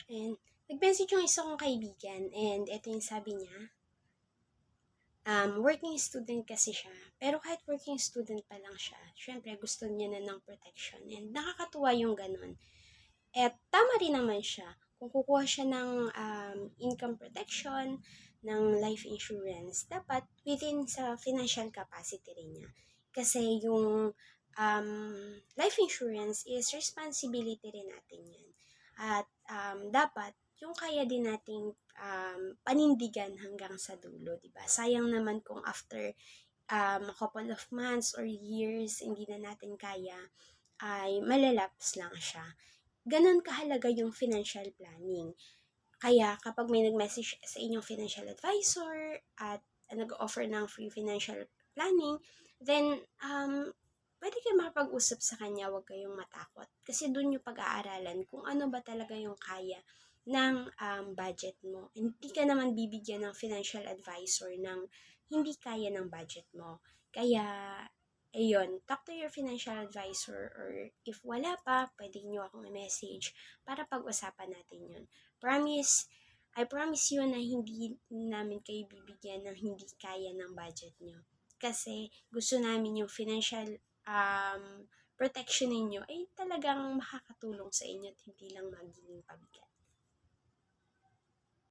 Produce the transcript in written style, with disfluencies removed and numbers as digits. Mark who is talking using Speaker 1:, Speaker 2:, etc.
Speaker 1: And nag-message yung isa kong kaibigan and ito yung sabi niya, working student kasi siya. Pero kahit working student pa lang siya, syempre gusto niya na ng protection and nakakatuwa yung ganun. At tama rin naman siya. Kung kukuha siya ng income protection, ng life insurance, dapat within sa financial capacity rin niya. Kasi yung life insurance is responsibility rin natin yan. At dapat yung kaya din nating panindigan hanggang sa dulo, di ba? Sayang naman kung after a couple of months or years hindi na natin kaya, ay malalaps lang siya. Ganon kahalaga yung financial planning. Kaya kapag may nag-message sa inyong financial advisor at nag-offer ng free financial planning, then pwede kayo makapag-usap sa kanya, huwag kayong matakot. Kasi doon yung pag-aaralan kung ano ba talaga yung kaya ng budget mo. Hindi ka naman bibigyan ng financial advisor ng hindi kaya ng budget mo. Kaya, ayun, talk to your financial advisor or if wala pa, pwede nyo akong i-message para pag-usapan natin yun. I promise you na hindi namin kayo bibigyan ng hindi kaya ng budget nyo. Kasi gusto namin yung financial protection ninyo ay talagang makakatulong sa inyo at hindi lang magiging pabigat.